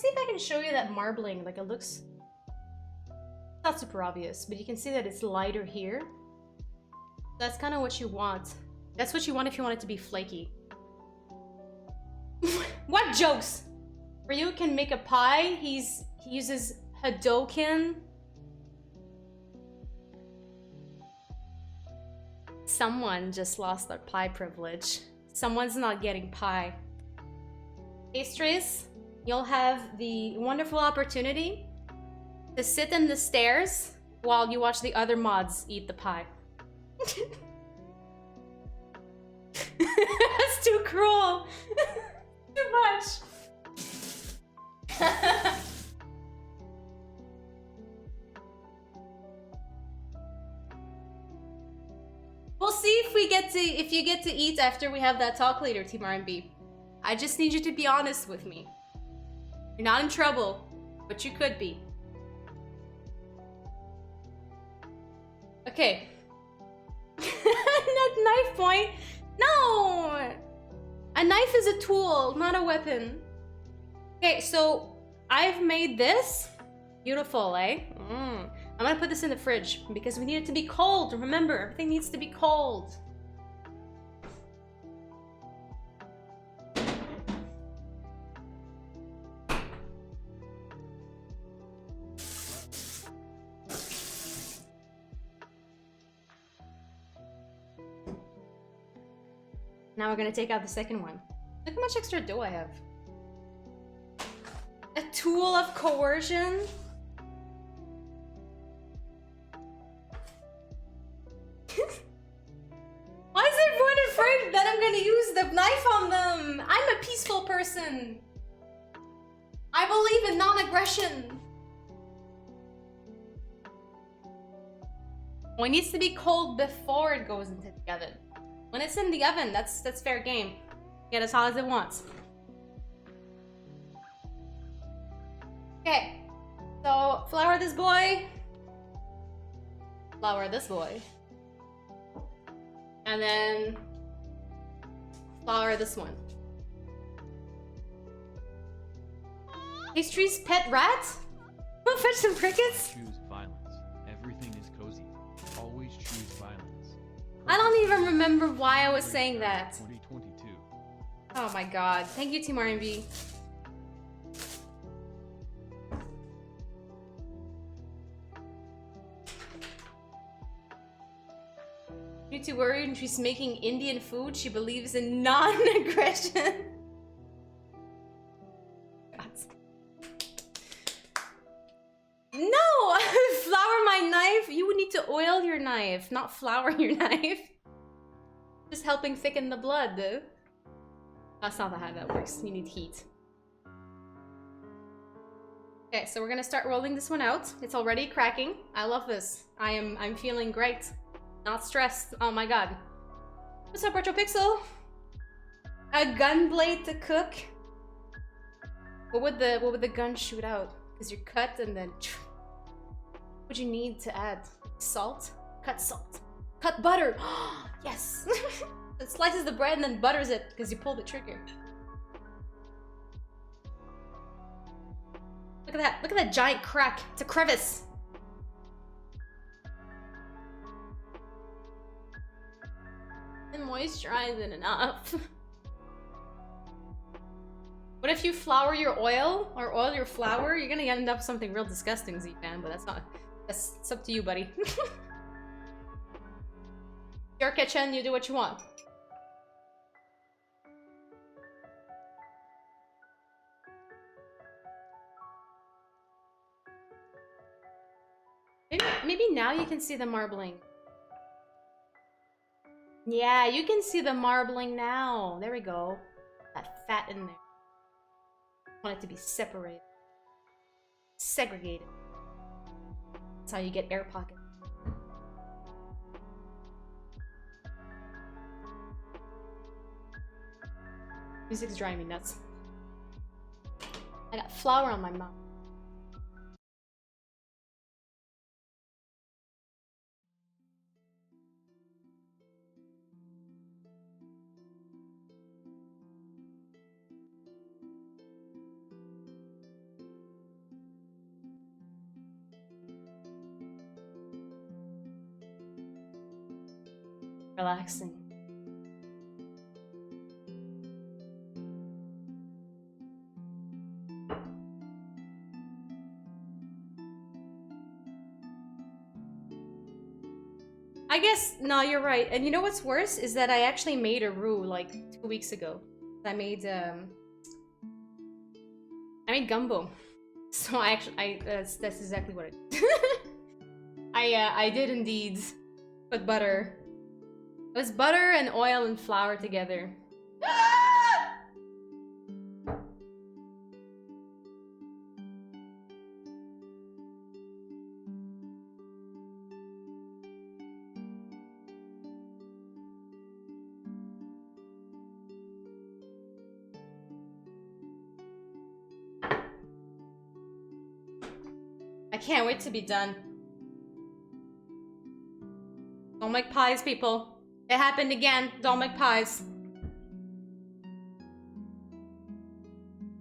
see if I can show you that marbling. Like, it looks not super obvious, but you can see that it's lighter here. That's kind of what you want. That's what you want if you want it to be flaky. What jokes? Ryu can make a pie. He uses Hadoken. Someone just lost their pie privilege. Someone's not getting pie. Pastries, you'll have the wonderful opportunity to sit in the stairs while you watch the other mods eat the pie. That's too cruel. Too much. We'll see if you get to eat after we have that talk later, Team R&B. I just need you to be honest with me. You're not in trouble, but you could be. Okay. That knife point. No! A knife is a tool, not a weapon. Okay, so I've made this. Beautiful, eh? I'm gonna put this in the fridge because we need it to be cold. Remember, everything needs to be cold. Now we're gonna take out the second one. Look how much extra dough I have. A tool of coercion? Why is everyone afraid that I'm gonna use the knife on them? I'm a peaceful person. I believe in non-aggression. Well, it needs to be cold before it goes into the oven. When it's in the oven, that's fair game. Get as hot as it wants. Okay, so flour this boy. Flour this boy. And then flour this one. Pastry's pet rat? Wanna fetch some crickets? Choose violence. Everything is cozy. Always choose violence. I don't even remember why I was saying that. 2022. Oh my god. Thank you, Team R&B. You're too worried when she's making Indian food. She believes in non-aggression. No! Flour my knife? You would need to oil your knife, not flour your knife. Just helping thicken the blood, though. That's not how that works. You need heat. Okay, so we're gonna start rolling this one out. It's already cracking. I love this. I'm feeling great. Not stressed. Oh my god. What's up, Retro Pixel? A gun blade to cook? What would the gun shoot out? Because you cut and then what would you need to add? Salt? Cut salt. Cut butter! Yes! It slices the bread and then butters it because you pull the trigger. Look at that. Look at that giant crack. It's a crevice. And moisturizing enough. What if you flour your oil or oil your flour? You're gonna end up with something real disgusting, Z-Fan, but that's not. It's up to you, buddy. Your kitchen, you do what you want. Maybe now you can see the marbling. Yeah, you can see the marbling now. There we go. That fat in there. I want it to be separated. Segregated. That's how you get air pockets. Music's driving me nuts. I got flour on my mouth. relaxing. I guess, no, you're right. And you know what's worse is that I actually made a roux like 2 weeks ago. I made gumbo. So that's exactly what I did. I did indeed put butter. It was butter and oil and flour together. I can't wait to be done. Don't make pies, people. It happened again. Don't make pies.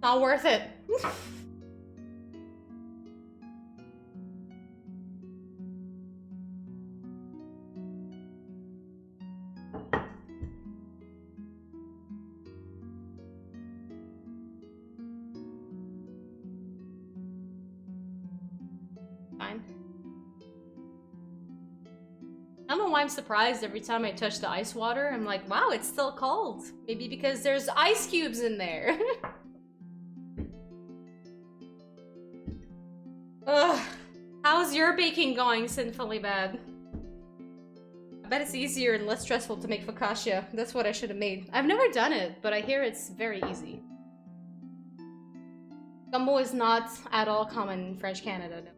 Not worth it. Fine. I don't know why I'm surprised every time I touch the ice water. I'm like, wow, it's still cold. Maybe because there's ice cubes in there. Ugh. How's your baking going, Sinfully Bad? I bet it's easier and less stressful to make focaccia. That's what I should have made. I've never done it, but I hear it's very easy. Gumbo is not at all common in French Canada, no.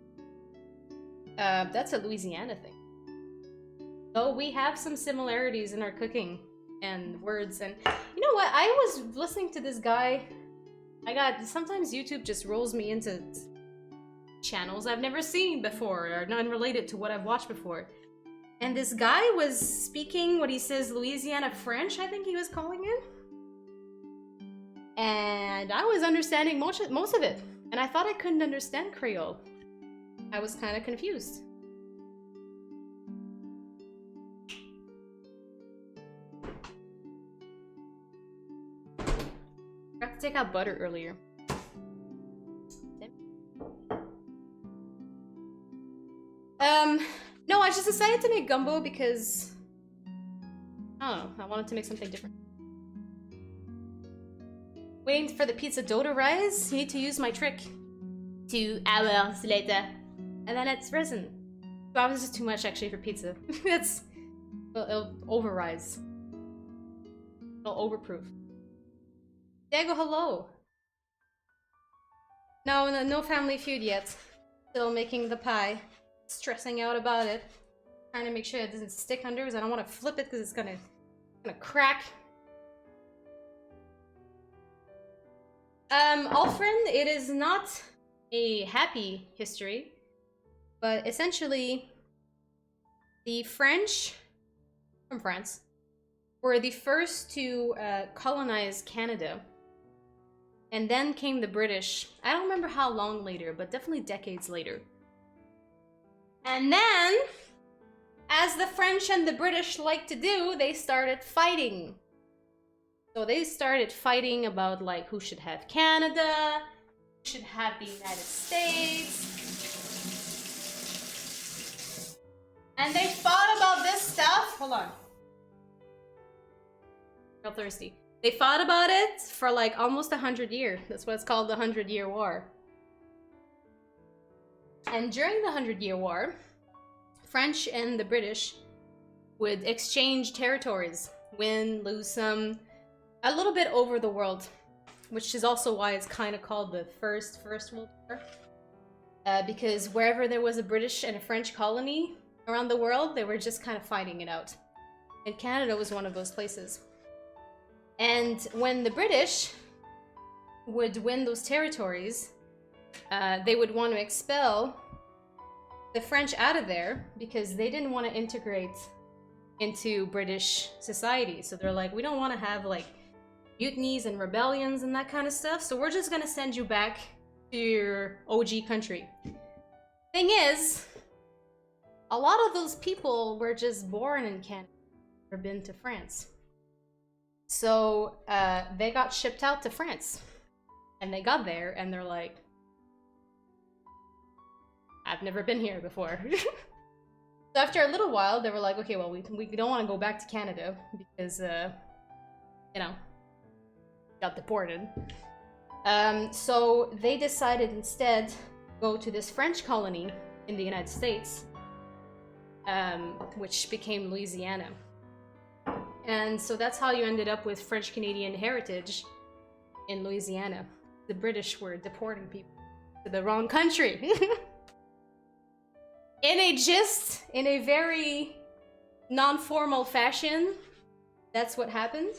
That's a Louisiana thing. Though we have some similarities in our cooking and words, and you know what? I was listening to this guy. Sometimes YouTube just rolls me into channels I've never seen before or unrelated to what I've watched before. And this guy was speaking what he says Louisiana French, I think he was calling it. And I was understanding most of it. And I thought I couldn't understand Creole. I was kind of confused. I forgot to take out butter earlier. No, I just decided to make gumbo because I don't know, I wanted to make something different. Waiting for the pizza dough to rise, you need to use my trick. 2 hours later. And then it's risen. 2 hours is too much actually for pizza. It'll overrise. It'll overproof. Diego, hello! No family feud yet. Still making the pie. Stressing out about it. Trying to make sure it doesn't stick under because I don't want to flip it because it's gonna crack. Alfred, it is not a happy history, but essentially the French from France were the first to colonize Canada. And then came the British. I don't remember how long later, but definitely decades later. And then, as the French and the British like to do, they started fighting. So they started fighting about like who should have Canada, who should have the United States. And they fought about this stuff. Hold on. Real thirsty. They fought about it for like almost 100 years. That's what it's called, the 100-Year War. And during the 100-Year War, French and the British would exchange territories, win, lose some, a little bit over the world, which is also why it's kind of called the First World War. Because wherever there was a British and a French colony around the world, they were just kind of fighting it out. And Canada was one of those places. And when the British would win those territories, they would want to expel the French out of there because they didn't want to integrate into British society. So they're like, we don't want to have like mutinies and rebellions and that kind of stuff, so we're just gonna send you back to your OG country. Thing is, a lot of those people were just born in Canada. never been to France. So they got shipped out to France. And they got there and they're like, I've never been here before. So after a little while, they were like, okay, well, we don't want to go back to Canada because, you know, got deported. So they decided instead to go to this French colony in the United States, which became Louisiana. And so that's how you ended up with French-Canadian heritage in Louisiana. The British were deporting people to the wrong country. In a very non-formal fashion, that's what happened.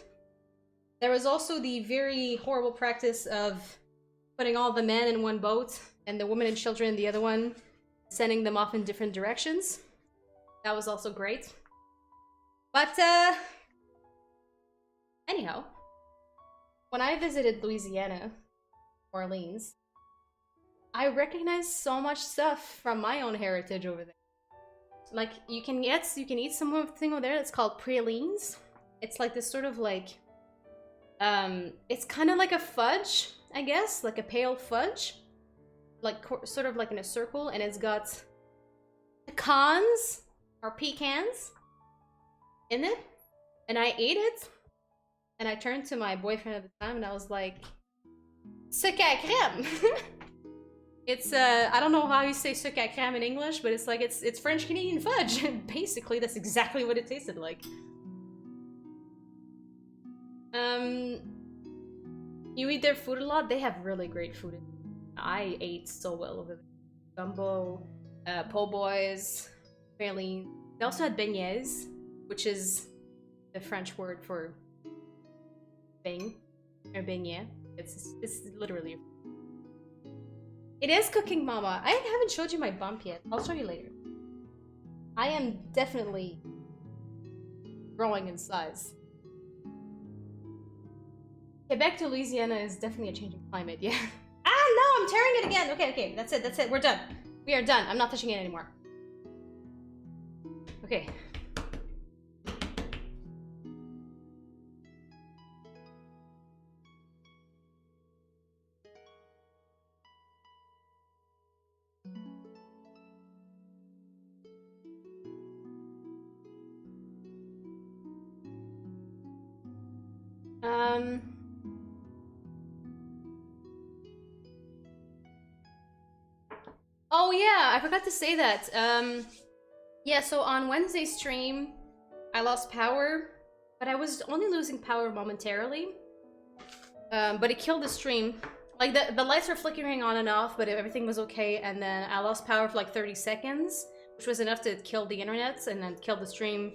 There was also the very horrible practice of putting all the men in one boat and the women and children in the other one, sending them off in different directions. That was also great. But, anyhow, when I visited Louisiana, Orleans, I recognized so much stuff from my own heritage over there. Like, you can eat something over there that's called pralines. It's like this sort of like, it's kind of like a fudge, I guess, like a pale fudge, like sort of like in a circle, and it's got pecans or pecans in it, and I ate it, and I turned to my boyfriend at the time, and I was like, sucre à crème. It's I don't know how you say sucre à crème in English, but it's like it's French Canadian fudge. Basically, that's exactly what it tasted like. You eat their food a lot. They have really great food. I ate so well over there. Gumbo, po' boys, pralines. They also had beignets, which is the French word for beignet or beignet. It's literally. It is cooking, mama. I haven't showed you my bump yet. I'll show you later. I am definitely growing in size. Quebec to Louisiana is definitely a changing climate, yeah. Ah, no, I'm tearing it again. Okay, that's it. We're done. We are done. I'm not touching it anymore. Okay. Oh yeah, I forgot to say that. Yeah, so on Wednesday's stream, I lost power, but I was only losing power momentarily. But it killed the stream. Like, the lights were flickering on and off, but everything was okay, and then I lost power for like 30 seconds, which was enough to kill the internet and then kill the stream.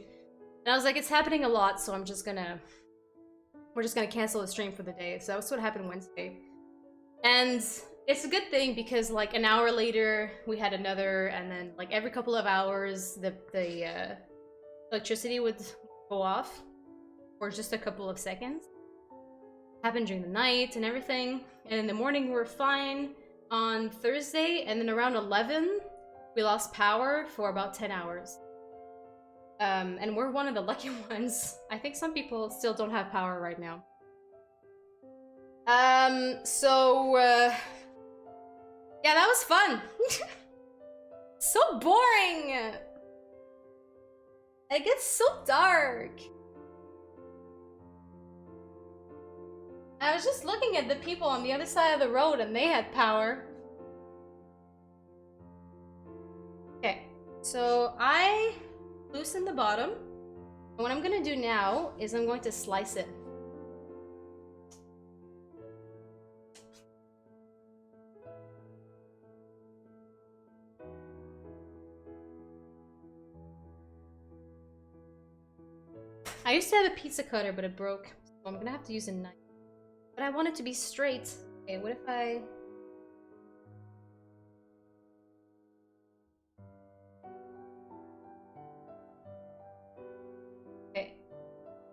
And I was like, it's happening a lot, so we're just gonna cancel the stream for the day. So that's what happened Wednesday. And it's a good thing because like an hour later we had another, and then like every couple of hours the electricity would go off for just a couple of seconds. It happened during the night and everything, and in the morning we were fine on Thursday, and then around 11 we lost power for about 10 hours. And we're one of the lucky ones. I think some people still don't have power right now. Yeah, that was fun. So boring. It gets so dark. I was just looking at the people on the other side of the road and they had power. Okay, so I loosen the bottom. And what I'm gonna do now is I'm going to slice it. I used to have a pizza cutter, but it broke, so I'm gonna have to use a knife. But I want it to be straight. Okay, what if I... Okay.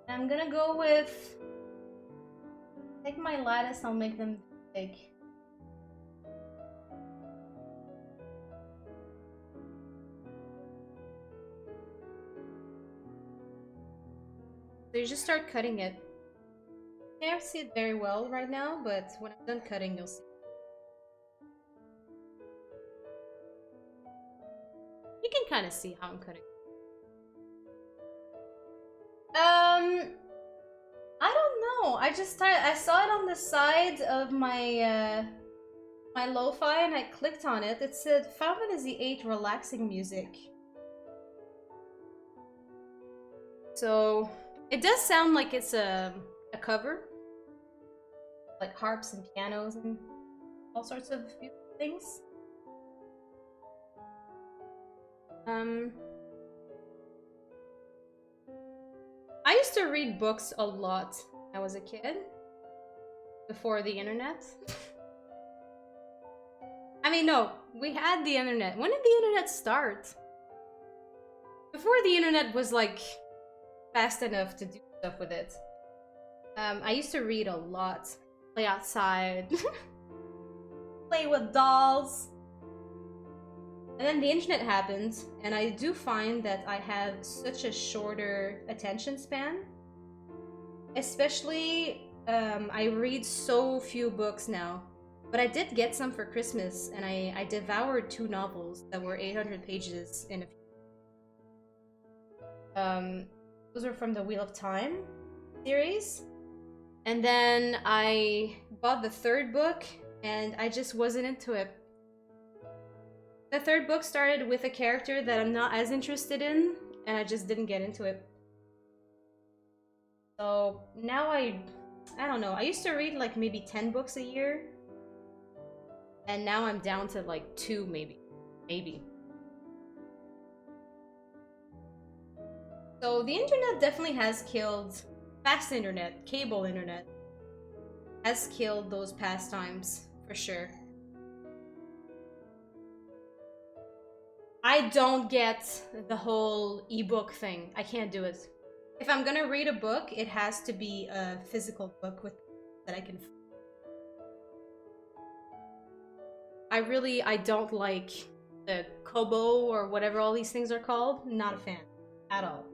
I'm gonna go with... Take my lattice, I'll make them big. So you just start cutting it. You can't see it very well right now, but when I'm done cutting, you'll see. You can kind of see how I'm cutting. I don't know. I saw it on the side of my my lo-fi and I clicked on it. It said Final Fantasy VIII relaxing music. So it does sound like it's a cover, like harps and pianos and all sorts of beautiful things. I used to read books a lot when I was a kid, before the internet. I mean, no, we had the internet. When did the internet start? Before the internet was like fast enough to do stuff with it. I used to read a lot, play outside, play with dolls. And then the internet happened, and I do find that I have such a shorter attention span. Especially, I read so few books now. But I did get some for Christmas, and I devoured 2 novels that were 800 pages in a few. Those were from the Wheel of Time series. And then I bought the 3rd book, and I just wasn't into it. The 3rd book started with a character that I'm not as interested in, and I just didn't get into it. So now I don't know, I used to read like maybe 10 books a year, and now I'm down to like 2 maybe. So the internet definitely has killed, fast internet, cable internet, has killed those pastimes, for sure. I don't get the whole ebook thing. I can't do it. If I'm gonna read a book, it has to be a physical book with that I can. I don't like the Kobo or whatever all these things are called. Not a fan at all.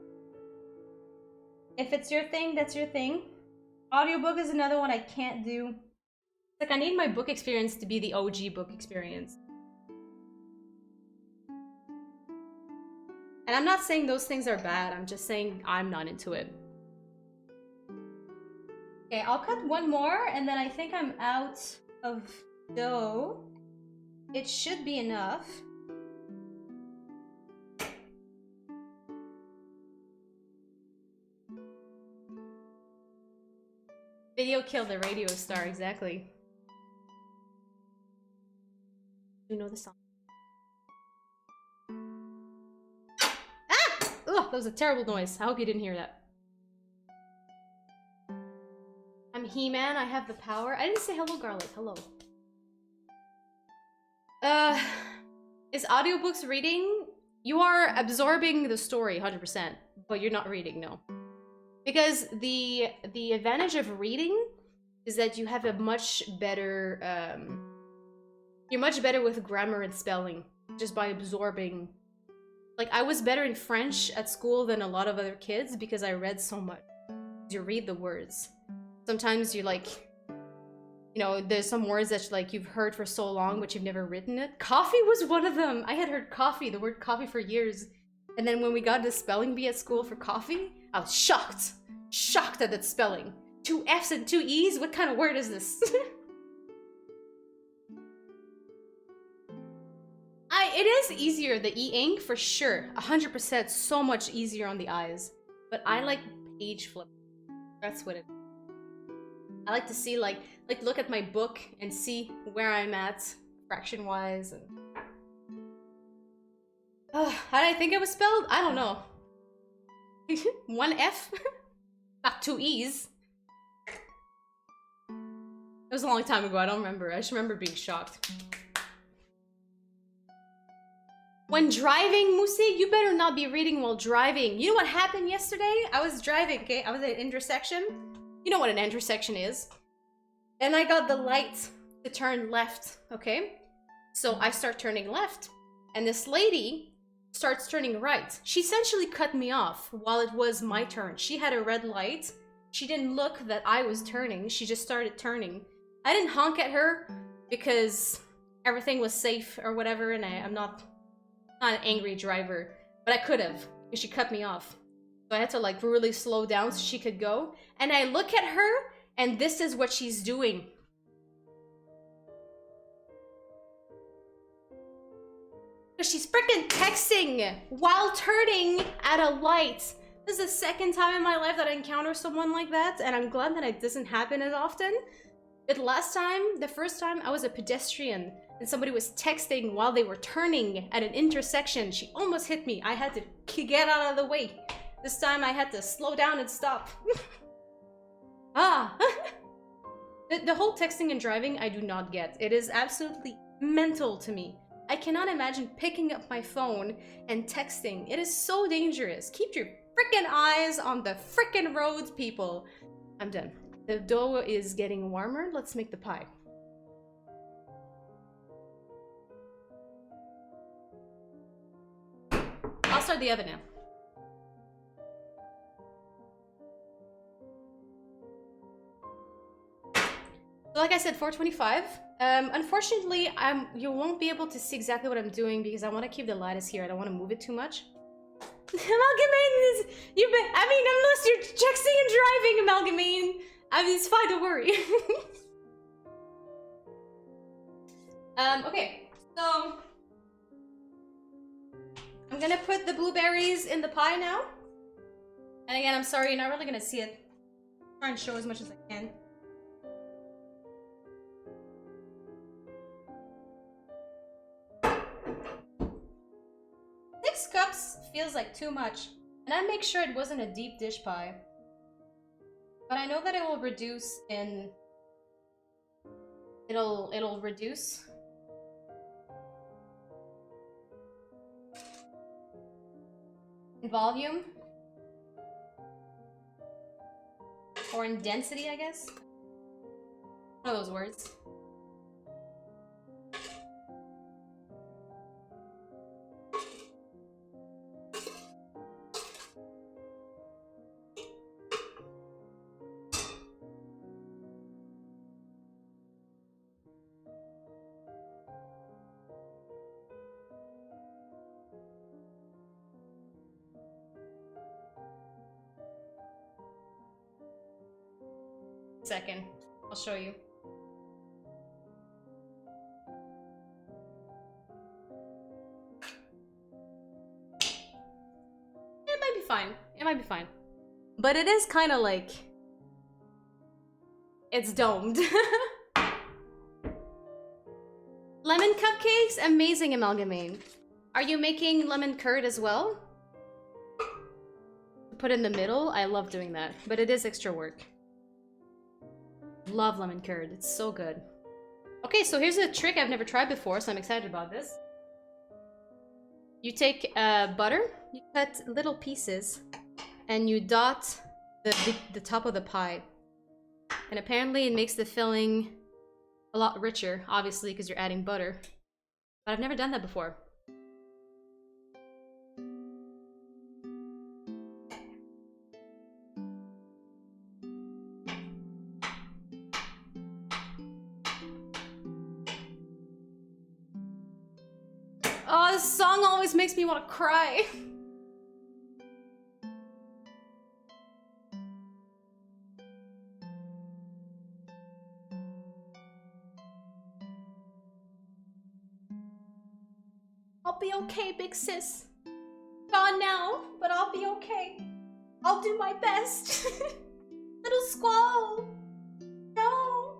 If it's your thing, that's your thing. Audiobook is another one I can't do. Like, I need my book experience to be the OG book experience. And I'm not saying those things are bad, I'm just saying I'm not into it. Okay, I'll cut one more, and then I think I'm out of dough. It should be enough. Video killed the radio star, exactly. You know the song. Ugh, that was a terrible noise. I hope you didn't hear that. I'm He-Man, I have the power. I didn't say hello, Garlic. Hello. Is audiobooks reading? You are absorbing the story 100%, but you're not reading, no. Because the advantage of reading is that you have a much better, you're much better with grammar and spelling, just by absorbing. Like, I was better in French at school than a lot of other kids because I read so much. You read the words. Sometimes you like, you know, there's some words that like you've heard for so long but you've never written it. Coffee was one of them. I had heard coffee, the word coffee, for years. And then when we got the spelling bee at school for coffee, I was shocked. Shocked at that spelling. 2 F's and 2 E's? What kind of word is this? It is easier, the e-ink, for sure. 100%, so much easier on the eyes. But I like page flip. That's what it is. I like to see, like look at my book and see where I'm at, fraction-wise. And how did I think it was spelled? I don't know. 1 F? Not 2 E's. It was a long time ago, I don't remember. I just remember being shocked. When driving, Musi, you better not be reading while driving. You know what happened yesterday? I was driving, okay? I was at an intersection. You know what an intersection is. And I got the light to turn left, okay? So I start turning left. And this lady starts turning right. She essentially cut me off while it was my turn. She had a red light. She didn't look that I was turning. She just started turning. I didn't honk at her because everything was safe or whatever, and I'm not an angry driver, but I could have because she cut me off. So I had to like really slow down so she could go. And I look at her, and this is what she's doing. She's freaking texting while turning at a light. This is the second time in my life that I encounter someone like that, and I'm glad that it doesn't happen as often. But the first time, I was a pedestrian, and somebody was texting while they were turning at an intersection. She almost hit me. I had to get out of the way. This time, I had to slow down and stop. The whole texting and driving, I do not get. It is absolutely mental to me. I cannot imagine picking up my phone and texting. It is so dangerous. Keep your freaking eyes on the freaking roads, people. I'm done. The dough is getting warmer. Let's make the pie. I'll start the oven now. So like I said, 425. Unfortunately, you won't be able to see exactly what I'm doing because I want to keep the lattice here. I don't want to move it too much. Amalgamine is... unless you're texting and driving, Amalgamine. It's fine, don't worry. Okay, so... I'm gonna put the blueberries in the pie now. And again, I'm sorry, you're not really gonna see it. I'll try and show as much as I can. Cups feels like too much, and I make sure it wasn't a deep dish pie, but I know that it will reduce in it'll reduce in volume or in density, I guess. One of those words. Second, I'll show you. It might be fine. It might be fine. But it is kind of like... it's domed. Lemon cupcakes? Amazing, Amalgamine. Are you making lemon curd as well? Put in the middle? I love doing that. But it is extra work. Love lemon curd. It's so good. Okay, so here's a trick I've never tried before, so I'm excited about this. You take butter, you cut little pieces, and you dot the top of the pie. And apparently it makes the filling a lot richer, obviously, because you're adding butter. But I've never done that before. Oh, this song always makes me want to cry. I'll be okay, big sis. Gone now, but I'll be okay. I'll do my best. Little squall. No.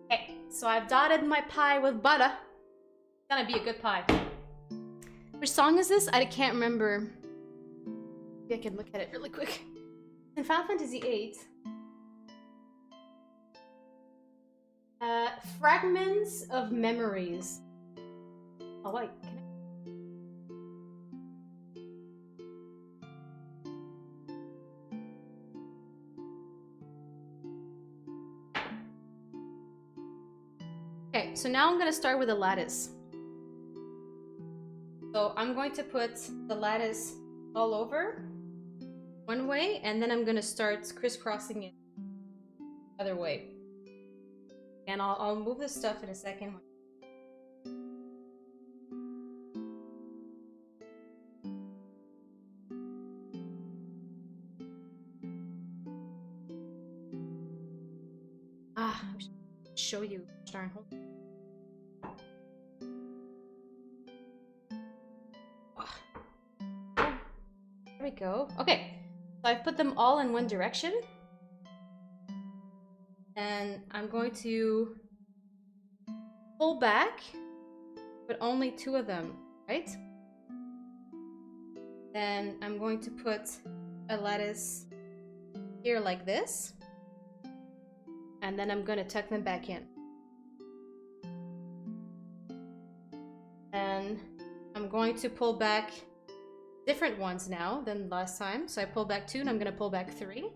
Okay, so I've dotted my pie with butter. It's gonna be a good pie. Which song is this? I can't remember. Maybe I can look at it really quick. In Final Fantasy VIII, Fragments of Memories. Oh wait, can I... so now I'm gonna start with a lattice. So I'm going to put the lattice all over one way, and then I'm gonna start crisscrossing it the other way. And I'll move this stuff in a second. I should show you. Darn, hold on. There we go. Okay, so I've put them all in one direction. And I'm going to pull back, but only 2 of them, right? Then I'm going to put a lattice here like this. And then I'm going to tuck them back in. And I'm going to pull back different ones now than last time. So I pulled back 2 and I'm going to pull back 3.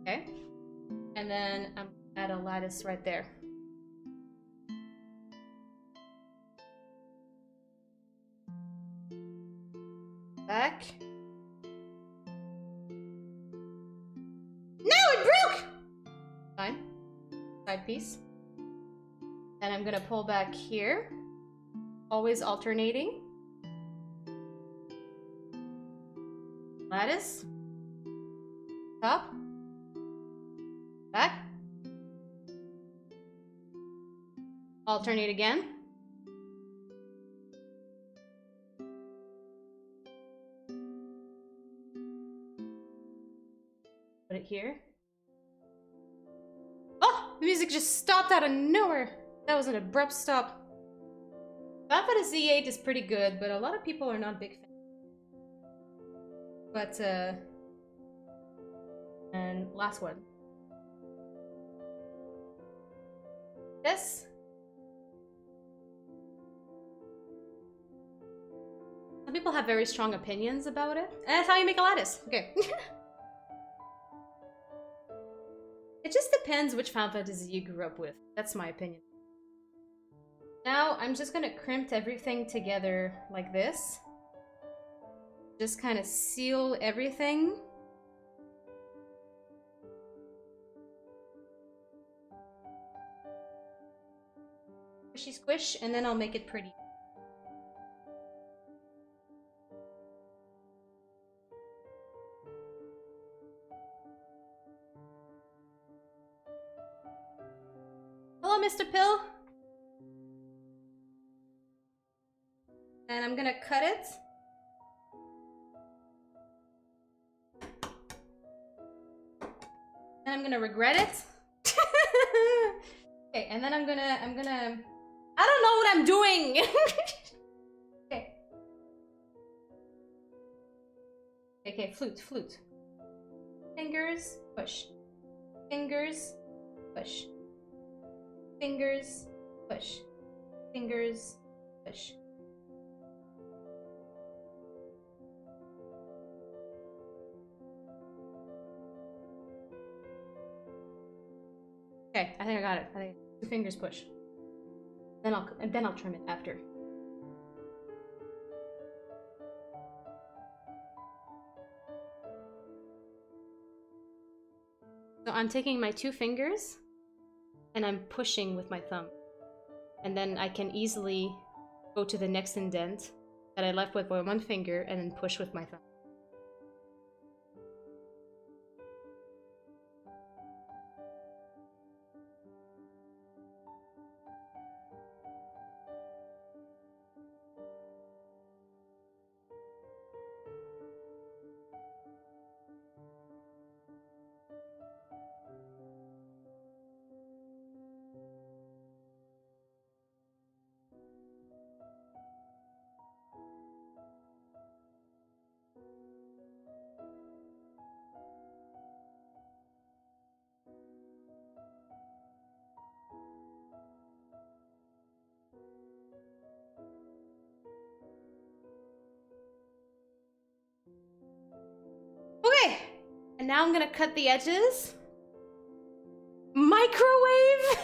Okay. And then I'm going to add a lattice right there. Back. No, it broke! Fine. Side piece. Then I'm going to pull back here. Always alternating. Lattice. Top. Back. Alternate again. Put it here. Oh! The music just stopped out of nowhere. That was an abrupt stop. Final Fantasy VIII is pretty good, but a lot of people are not big fans. But, and last one. This. Some people have very strong opinions about it. And that's how you make a lattice. Okay. It just depends which Final Fantasy you grew up with. That's my opinion. Now, I'm just gonna crimp everything together like this. Just kind of seal everything. Squishy squish, and then I'll make it pretty. Hello, Mr. Pill. And I'm gonna cut it. And I'm gonna regret it. Okay, and then I'm gonna, I don't know what I'm doing. Okay. Okay, flute. Fingers, push. Fingers, push. Fingers, push. Fingers, push. Okay, I think I got it. I think 2 fingers push. Then I'll trim it after. So I'm taking my 2 fingers and I'm pushing with my thumb. And then I can easily go to the next indent that I left with 1 finger and then push with my thumb. Okay, and now I'm gonna cut the edges. Microwave!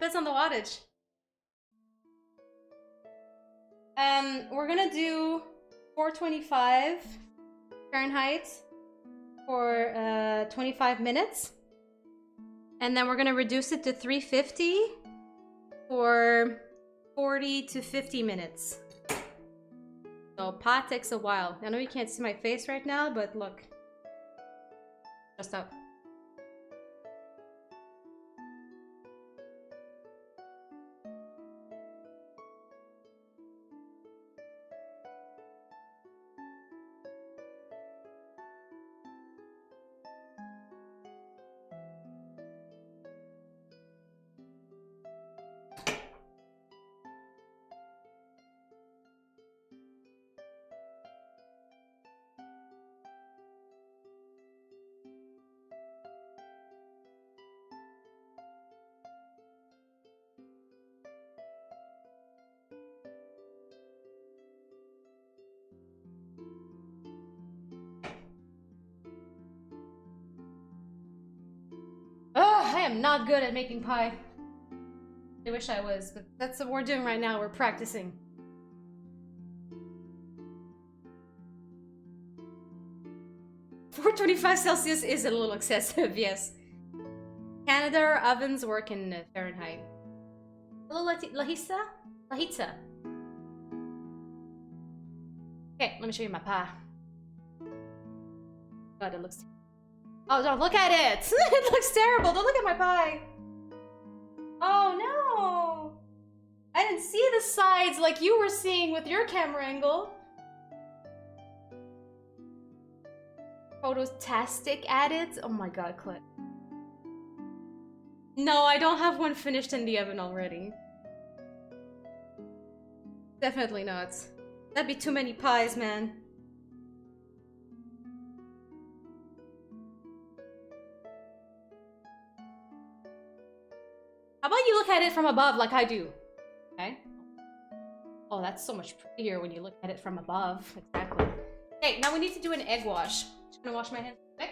depends on the wattage. We're gonna do 425 Fahrenheit for 25 minutes. And then we're gonna reduce it to 350 for 40 to 50 minutes. So pot takes a while. I know you can't see my face right now, but look. Just up. I am not good at making pie. I wish I was, but that's what we're doing right now. We're practicing. $425 is a little excessive, yes. Canada, our ovens work in Fahrenheit. Hello, Lahisa? Lahitza. Okay, let me show you my pie. God, it looks... Oh, don't look at it! It looks terrible! Don't look at my pie! Oh no! I didn't see the sides like you were seeing with your camera angle. Phototastic at it? Oh my god, Clip. No, I don't have one finished in the oven already. Definitely not. That'd be too many pies, man. How about you look at it from above like I do? Okay. Oh, that's so much prettier when you look at it from above. Exactly. Okay, now we need to do an egg wash. Just gonna wash my hands quick.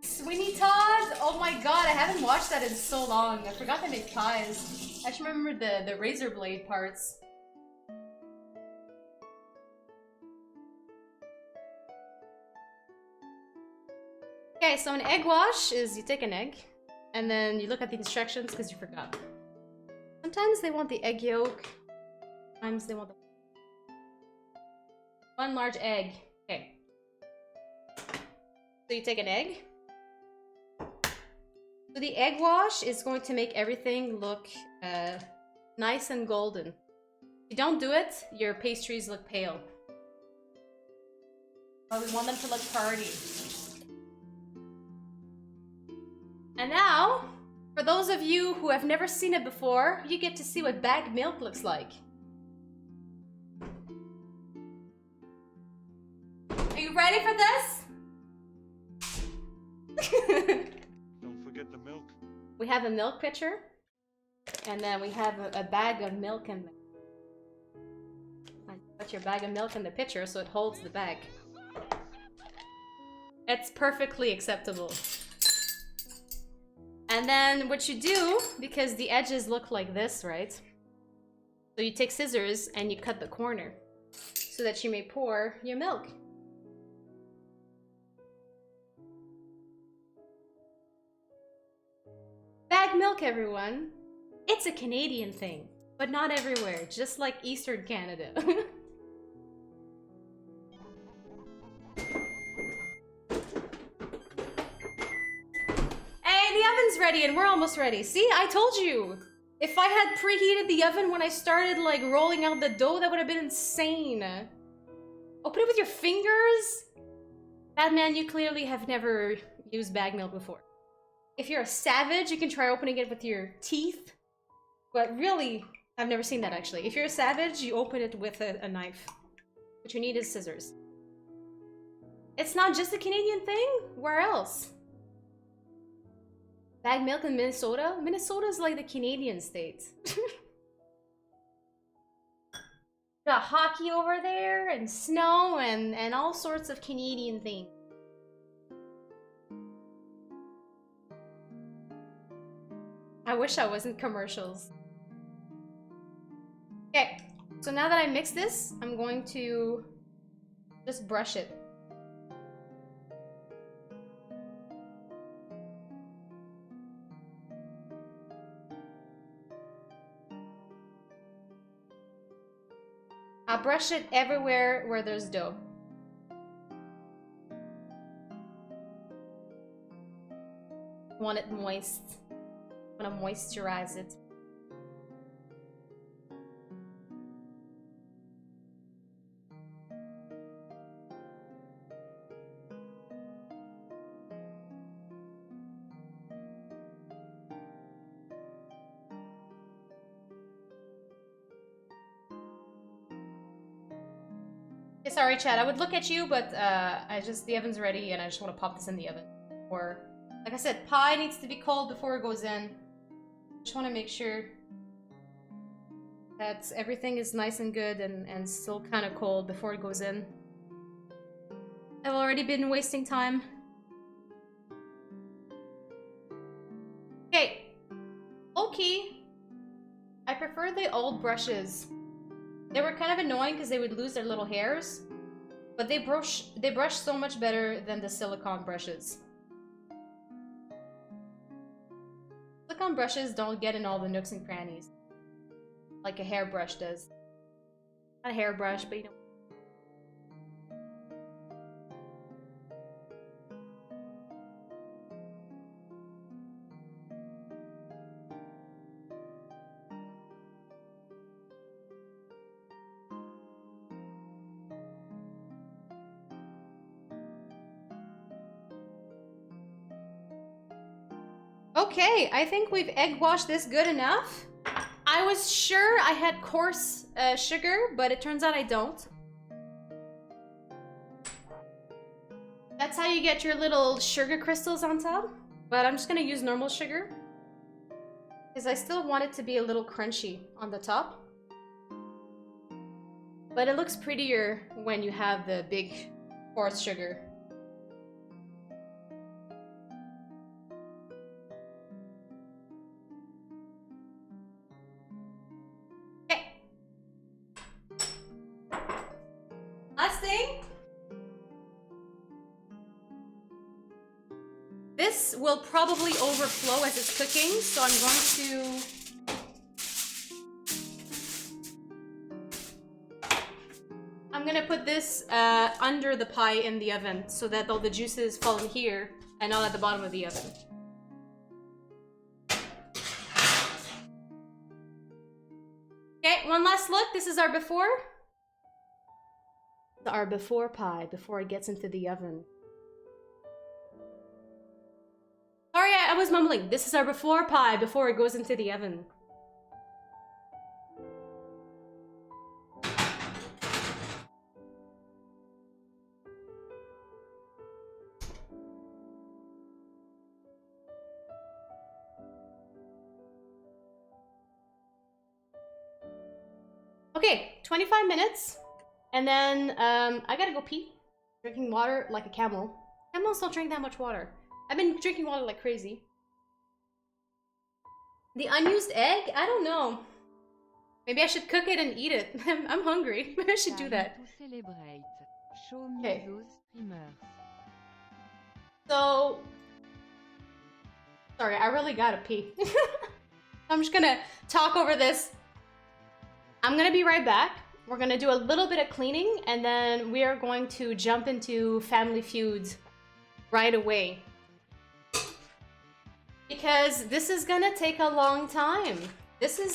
Sweeney Todd! Oh my god, I haven't watched that in so long. I forgot to make pies. I just remember the razor blade parts. Okay, so an egg wash is you take an egg, and then you look at the instructions because you forgot. Sometimes they want the egg yolk, sometimes they want the... One large egg. Okay. So you take an egg. So the egg wash is going to make everything look nice and golden. If you don't do it, your pastries look pale. But we want them to look party. And now, for those of you who have never seen it before, you get to see what bagged milk looks like. Are you ready for this? Don't forget the milk. We have a milk pitcher, and then we have a bag of milk in there. And put your bag of milk in the pitcher so it holds the bag. It's perfectly acceptable. And then what you do, because the edges look like this, right? So you take scissors and you cut the corner so that you may pour your milk. Bagged milk, everyone. It's a Canadian thing, but not everywhere, just like Eastern Canada. Hey, the oven's ready and we're almost ready. See, I told you. If I had preheated the oven when I started like rolling out the dough, that would have been insane. Open it with your fingers? Bad man, you clearly have never used bagged milk before. If you're a savage, you can try opening it with your teeth. But really, I've never seen that actually. If you're a savage, you open it with a knife. What you need is scissors. It's not just a Canadian thing? Where else? Bagged milk in Minnesota? Minnesota's like the Canadian state. Got hockey over there, and snow, and all sorts of Canadian things. I wish I wasn't commercials. Okay, so now that I mix this, I'm going to just brush it. I'll brush it everywhere where there's dough. I want it moist. I want to moisturize it. Sorry, Chad. I would look at you, but the oven's ready, and I just want to pop this in the oven. Or, like I said, pie needs to be cold before it goes in. Just want to make sure that everything is nice and good and still kind of cold before it goes in. I've already been wasting time. Okay. Low-key, I prefer the old brushes. They were kind of annoying because they would lose their little hairs, but they brush so much better than the silicone brushes. Silicone brushes don't get in all the nooks and crannies like a hairbrush does. Not a hairbrush, but you know. Okay, I think we've egg washed this good enough. I was sure I had coarse sugar, but it turns out I don't. That's how you get your little sugar crystals on top. But I'm just gonna use normal sugar, because I still want it to be a little crunchy on the top. But it looks prettier when you have the big coarse sugar. Last thing. This will probably overflow as it's cooking, so I'm going to put this under the pie in the oven so that all the juices fall in here and not at the bottom of the oven. Okay, one last look. This is our before. Our before pie before it gets into the oven. Sorry, I was mumbling. This is our before pie before it goes into the oven. Okay, 25 minutes. And then, I gotta go pee. Drinking water like a camel. Camels don't drink that much water. I've been drinking water like crazy. The unused egg? I don't know. Maybe I should cook it and eat it. I'm hungry. Maybe I should do that. Okay. So... Sorry, I really gotta pee. I'm just gonna talk over this. I'm gonna be right back. We're gonna do a little bit of cleaning, and then we are going to jump into Family Feud right away. Because this is gonna take a long time. Pies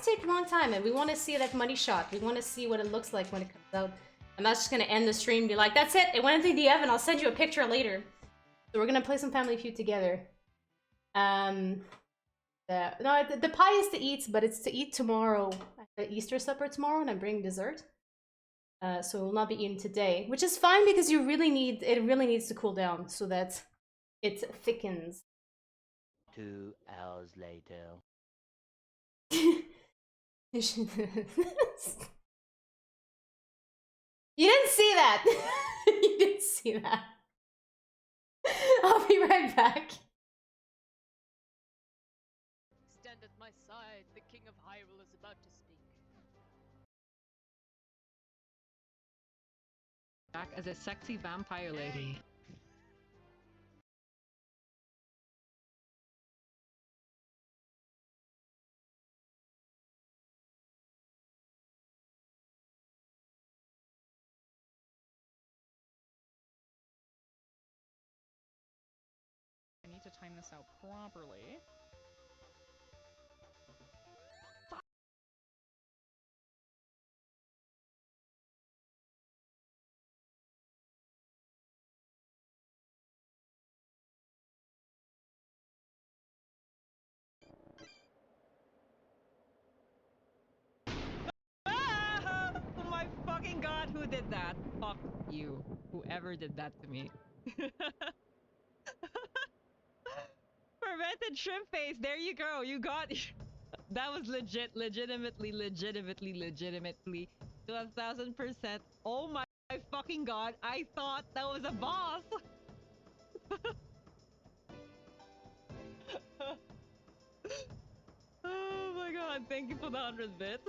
take a long time, and we wanna see that money shot. We wanna see what it looks like when it comes out. I'm not just gonna end the stream and be like, that's it, it went into the oven, I'll send you a picture later. So we're gonna play some Family Feud together. The pie is to eat, but it's to eat tomorrow. The Easter supper tomorrow, and I'm bringing dessert. So it will not be eaten today, which is fine because it really needs to cool down so that it thickens. 2 hours later. You didn't see that. You didn't see that. I'll be right back. The King of Hyrule is about to speak. Back as a sexy vampire lady. I need to time this out properly. Ah! Oh my fucking god, who did that? Fuck you. Whoever did that to me. Fermented shrimp face, there you go. You got that was legitimately 1000%. Oh my fucking god, I thought that was a boss. Oh my god, thank you for the 100 bits.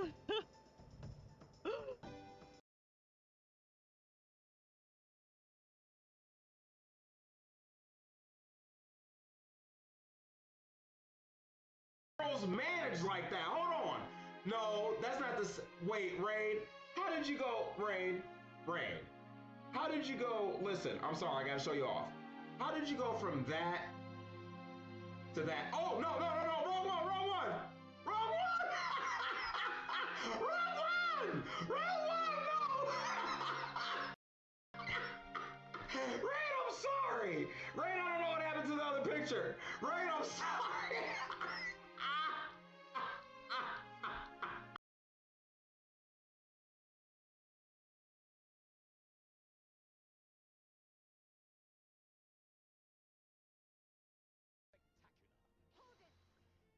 Managed like that. Hold on. No, that's not the. Wait, Raid. How did you go, Raid? Raid. How did you go? Listen, I'm sorry. I gotta show you off. How did you go from that to that? Oh no, no, no, no! Wrong one! Wrong one! Wrong one! Wrong one! Wrong one! No! Raid, I'm sorry. Raid, I don't know what happened to the other picture. Raid, I'm sorry.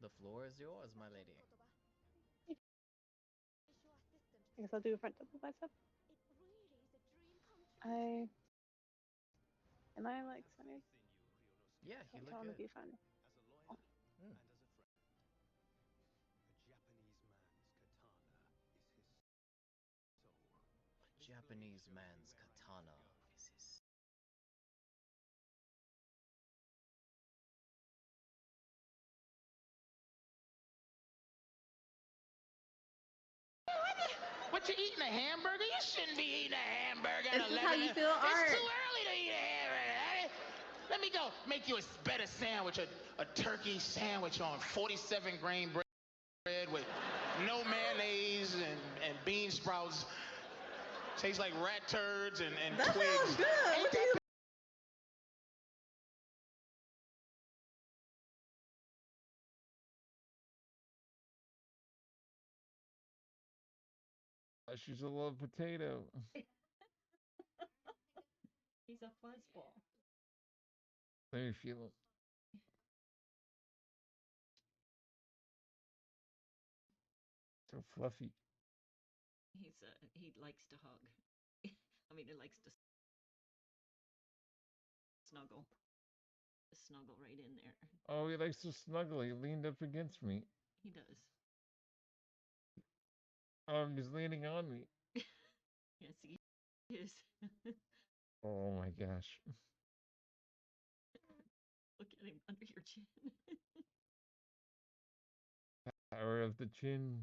The floor is yours, my lady. I guess I'll do a front double bicep. Am I like centered? Yeah, you Can't look tell on the good. viewfinder. Oh. Mm. Japanese man's katana is his. What, you eating a hamburger? You shouldn't be eating a hamburger at This is 11. how you feel art. It's too early to eat a hamburger. Let me go make you a better sandwich, a turkey sandwich on 47 grain bread with no mayonnaise and bean sprouts. Tastes like rat turds and That twigs. sounds good. Ain't What do that you She's a little potato. He's a fuzzball. How you feeling? So fluffy. He likes to hug. I mean, he likes to snuggle. Snuggle right in there. Oh, he likes to snuggle. He leaned up against me. He does. Oh, he's leaning on me. Yes, he is. Oh my gosh. Look at him under your chin. Power of the chin.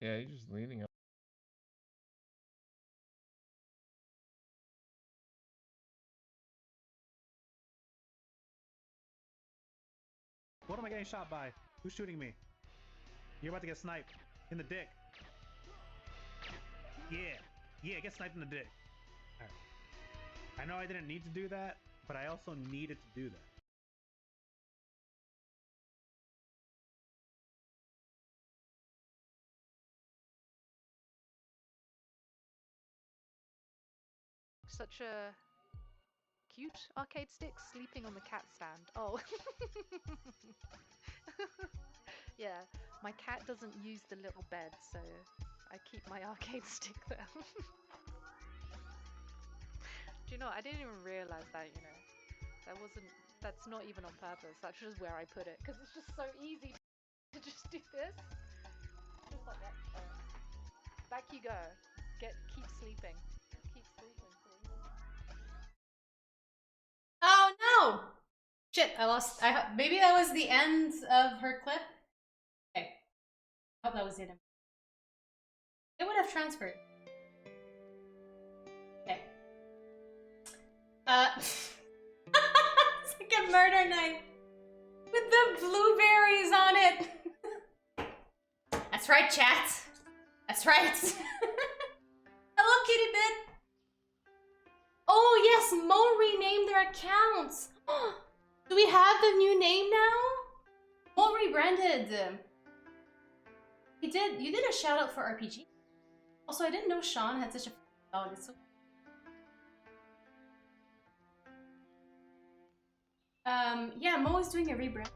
Yeah, he's just leaning up. What am I getting shot by? Who's shooting me? You're about to get sniped. In the dick. Yeah. Yeah, get sniped in the dick. Alright. I know I didn't need to do that, but I also needed to do that. Such a cute arcade stick sleeping on the cat stand. Oh. Yeah, my cat doesn't use the little bed, so I keep my arcade stick there. Do you know, I didn't even realize that, that wasn't That's not even on purpose. That's just where I put it because it's just so easy to just do this. Just like that. Back you go. Keep sleeping. Keep sleeping, please. Oh no! Shit, I lost. Maybe that was the end of her clip. Okay, I hope that was it. It would have transferred. Okay. It's like a murder knife with the blueberries on it. That's right, chat. That's right. Hello, Kitty Bit. Oh yes, Mo renamed their accounts. Do we have the new name now? Mo rebranded. You did a shout out for RPG. Also, I didn't know Sean had such a dog. It's so yeah, Mo is doing a rebrand.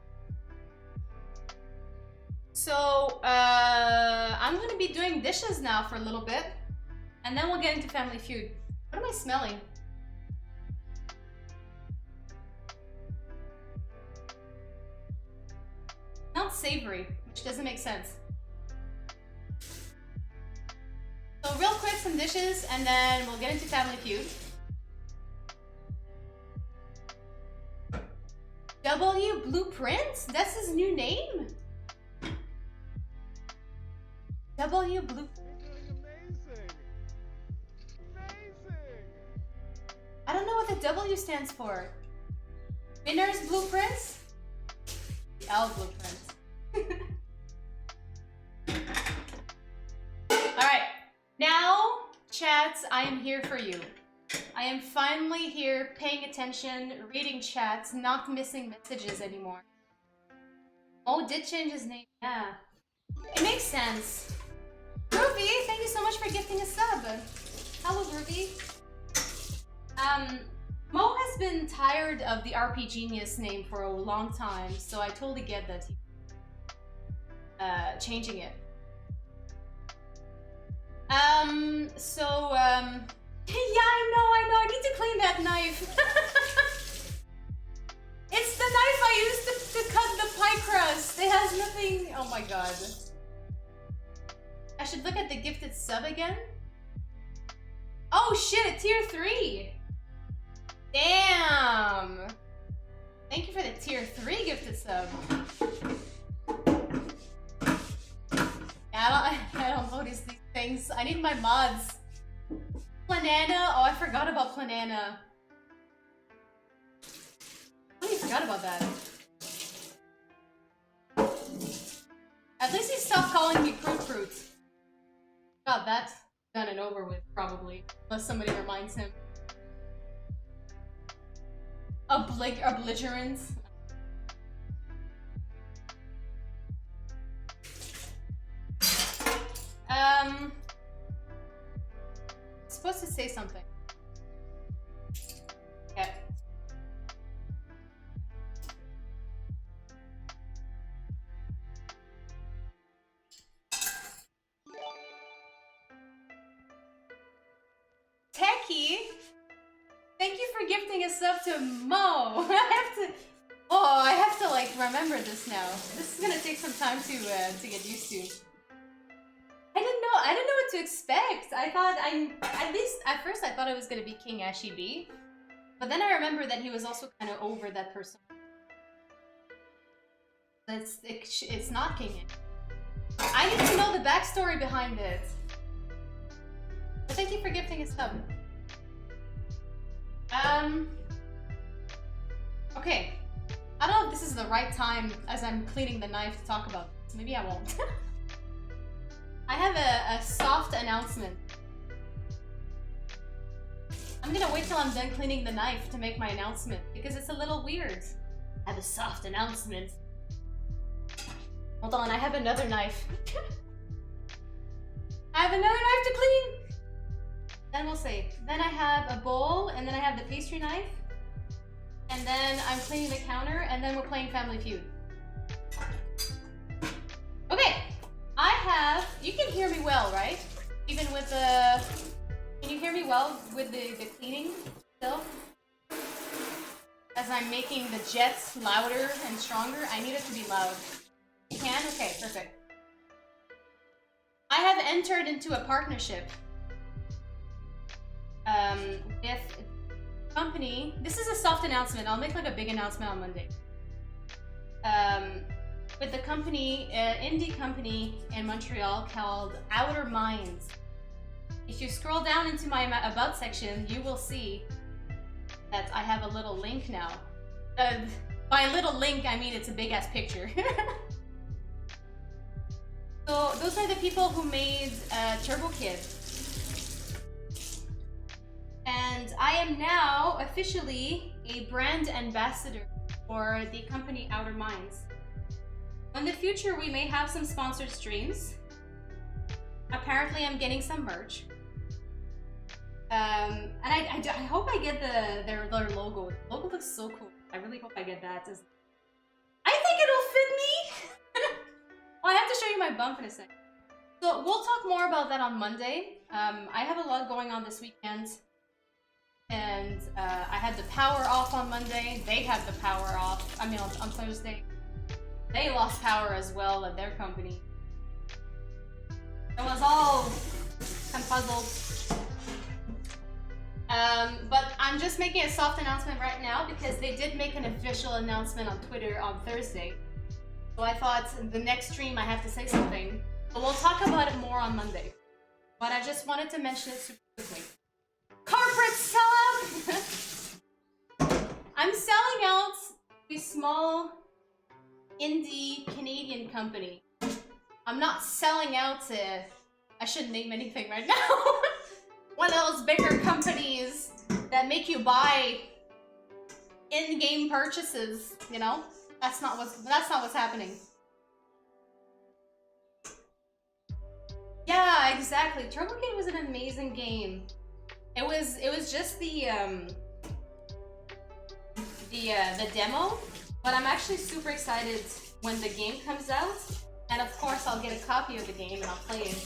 So I'm gonna be doing dishes now for a little bit, and then we'll get into Family Feud. What am I smelling? Not savory, which doesn't make sense. So real quick, some dishes, and then we'll get into Family Feud. W Blueprint? That's his new name? W Blueprint. I don't know what the W stands for. Winner's Blueprints? The L Blueprints. Alright, now, chats, I am here for you. I am finally here, paying attention, reading chats, not missing messages anymore. Oh, did change his name, yeah. It makes sense. Ruby, thank you so much for gifting a sub. Hello, Ruby. Mo has been tired of the RP Genius name for a long time, so I totally get that he's changing it. Yeah, I know, I need to clean that knife. It's the knife I used to cut the pie crust. It has nothing, oh my god. I should look at the gifted sub again. Oh shit, tier 3. Damn. Thank you for the tier 3 gifted sub. Yeah, I don't notice these things. I need my mods. Planana. Oh, I forgot about Planana. I totally forgot about that. At least he stopped calling me Fruit. God, that's done and over with, probably. Unless somebody reminds him. Belligerent. Supposed to say something. Okay. Techie, thank you for gifting a sub to Mo. I have to like remember this now. This is gonna take some time to get used to. I didn't know what to expect. I thought at least at first I thought it was gonna be King Ashy B, but then I remember that he was also kind of over that person. It's not King Ashy. I need to know the backstory behind it. But thank you for gifting a sub. Okay. I don't know if this is the right time as I'm cleaning the knife to talk about this. Maybe I won't. I have a soft announcement. I'm gonna wait till I'm done cleaning the knife to make my announcement because it's a little weird. I have a soft announcement. Hold on, I have another knife. I have another knife to clean! Then we'll see. Then I have a bowl, and then I have the pastry knife. And then I'm cleaning the counter, and then we're playing Family Feud. Okay, I have, you can hear me well, right? Even with the, can you hear me well with the cleaning still? as I'm making the jets louder and stronger, I need it to be loud. You can? Okay, perfect. I have entered into a partnership with a company. This is a soft announcement. I'll make like a big announcement on Monday. With the company, indie company in Montreal called Outer Minds. If you scroll down into my about section, you will see that I have a little link now. By little link, I mean it's a big ass picture. So those are the people who made Turbo Kid. And I am now officially a brand ambassador for the company Outer Minds. In the future, we may have some sponsored streams. Apparently, I'm getting some merch. And I hope I get their logo. The logo looks so cool. I really hope I get that. I think it'll fit me! Oh, I have to show you my bump in a second. So we'll talk more about that on Monday. I have a lot going on this weekend. And I had the power off on Monday. They had the power off. I mean, on Thursday. They lost power as well at their company. It was all confuzzled. But I'm just making a soft announcement right now because they did make an official announcement on Twitter on Thursday. So I thought the next stream I have to say something. But we'll talk about it more on Monday. But I just wanted to mention it super quickly. Corporate sellout! I'm selling out a small indie Canadian company. I'm not selling out to... I shouldn't name anything right now. One of those bigger companies that make you buy in-game purchases, you know? That's not what's happening. Yeah, exactly. Turbo Kid was an amazing game. It was just the demo, but I'm actually super excited when the game comes out. And of course, I'll get a copy of the game and I'll play it.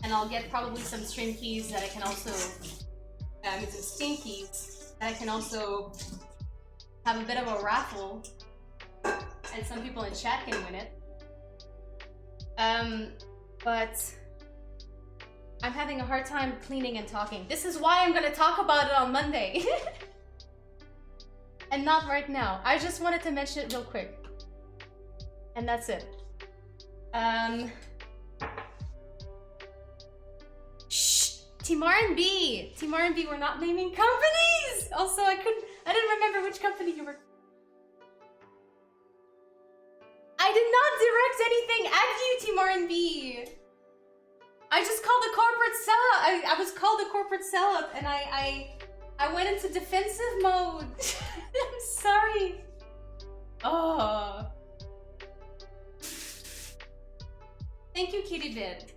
And I'll get probably some stream keys that I can also, some Steam keys that I can also have a bit of a raffle. And some people in chat can win it. But I'm having a hard time cleaning and talking. This is why I'm gonna talk about it on Monday. And not right now. I just wanted to mention it real quick. And that's it. Shh! Team R&B! Team R&B, we're not naming companies! Also, I didn't remember which company you were... I did not direct anything at you, Team R&B! I just called a corporate sellout. I was called a corporate sellout, and I went into defensive mode. I'm sorry. Oh. Thank you, Kitty Bid.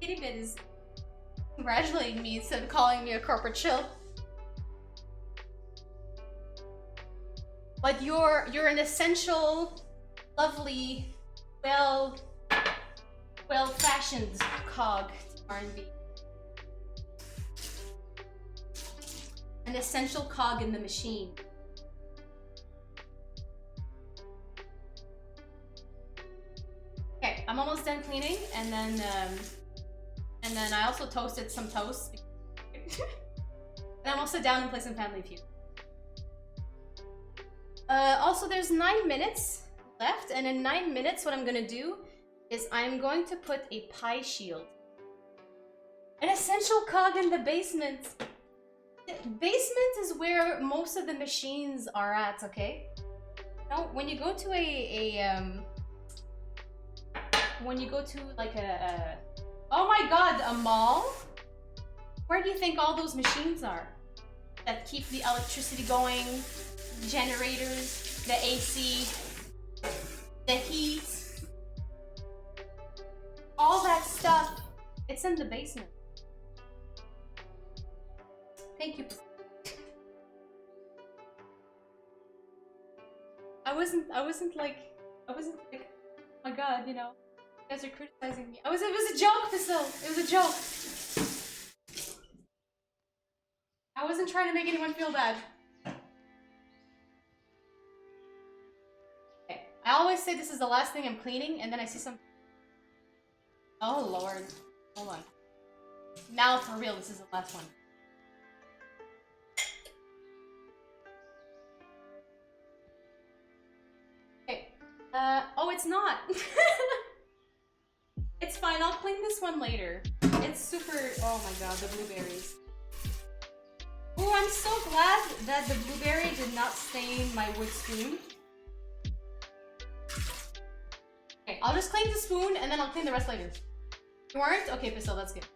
Kitty Bid is congratulating me instead of calling me a corporate shill. But you're an essential, lovely, well-fashioned cog to R&B. An essential cog in the machine. Okay, I'm almost done cleaning, and then I also toasted some toast. And I'm also down and play some Family Feud. Also, there's 9 minutes left, and in 9 minutes, what I'm gonna do is I'm going to put a pie shield. An essential cog in the basement. The basement is where most of the machines are at, okay? Now, when you go to like a oh my god, a mall? Where do you think all those machines are? That keep the electricity going, generators, the AC, the heat, all that stuff, it's in the basement. Thank you. I wasn't like, oh my god, you know, you guys are criticizing me. It was a joke, Pistol. It was a joke. I wasn't trying to make anyone feel bad. always say this is the last thing I'm cleaning, and then I see some. Oh lord, hold on. Now for real, this is the last one. Okay. Oh, it's not. It's fine. I'll clean this one later. It's super. Oh my god, the blueberries. Oh, I'm so glad that the blueberry did not stain my wood spoon. Okay, I'll just clean the spoon and then I'll clean the rest later. You weren't? Okay, Pistol, that's good.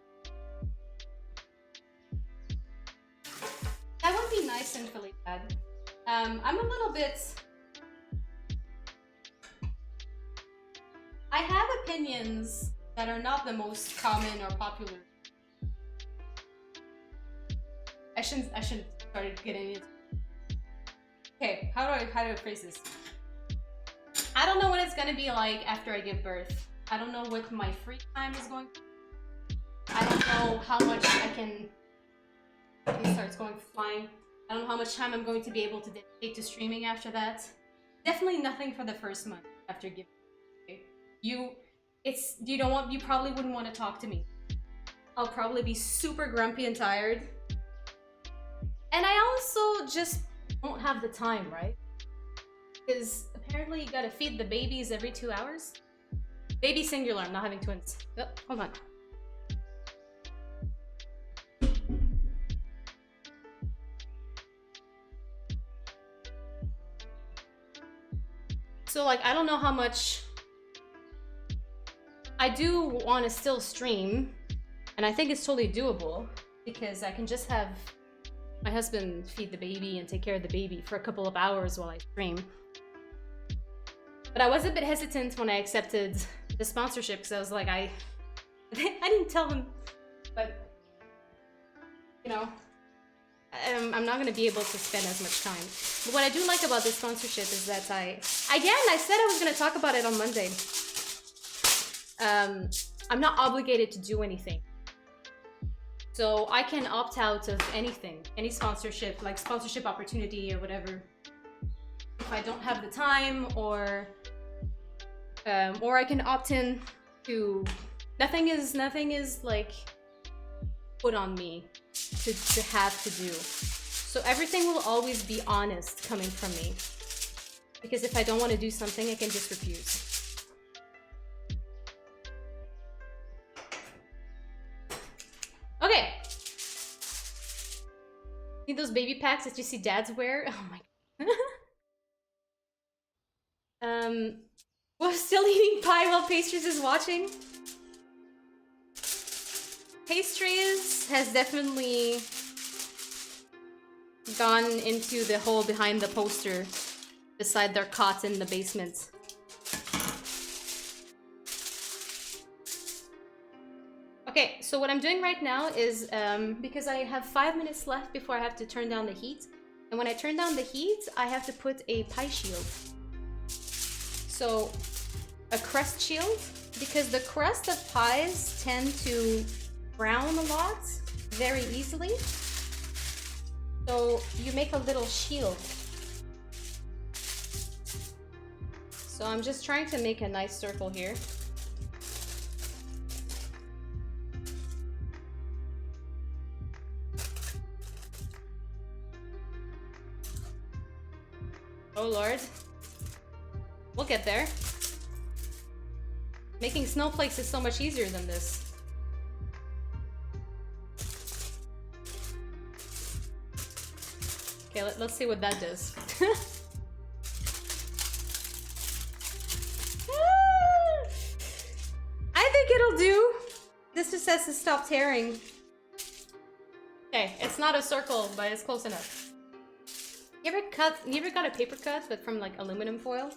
That would be nice and really bad. I'm a little bit... I have opinions that are not the most common or popular. I shouldn't start getting it. Okay, how do I phrase this? I don't know what it's gonna be like after I give birth. I don't know what my free time is going to be. I don't know how much I can... He starts going flying. I don't know how much time I'm going to be able to dedicate to streaming after that. Definitely nothing for the first month after giving birth. Okay? You probably wouldn't want to talk to me. I'll probably be super grumpy and tired. And I also just won't have the time, right? Because apparently you gotta feed the babies every 2 hours. Baby singular, I'm not having twins. Oh, hold on. So like, I don't know how much... I do want to still stream, and I think it's totally doable, because I can just have my husband feed the baby and take care of the baby for a couple of hours while I stream. But I was a bit hesitant when I accepted the sponsorship, because I was like, I didn't tell him, but you know, I'm not going to be able to spend as much time. But what I do like about this sponsorship is that I said I was going to talk about it on Monday. I'm not obligated to do anything. So I can opt out of anything, any sponsorship, like sponsorship opportunity or whatever. If I don't have the time, or I can opt in to, nothing is like put on me to have to do. So everything will always be honest coming from me. Because if I don't want to do something, I can just refuse. Okay. See those baby packs that you see dads wear? Oh my god. We're still eating pie while Pastries is watching. Pastries has definitely gone into the hole behind the poster beside their cot in the basement. Okay, so what I'm doing right now is, because I have 5 minutes left before I have to turn down the heat, and when I turn down the heat, I have to put a pie shield. So, a crust shield, because the crust of pies tend to brown a lot, very easily. So, you make a little shield. So I'm just trying to make a nice circle here. Oh lord. We'll get there. Making snowflakes is so much easier than this. Okay, let's see what that does. I think it'll do. This just says to stop tearing. Okay, it's not a circle, but it's close enough. You ever got a paper cut, but from like aluminum foil?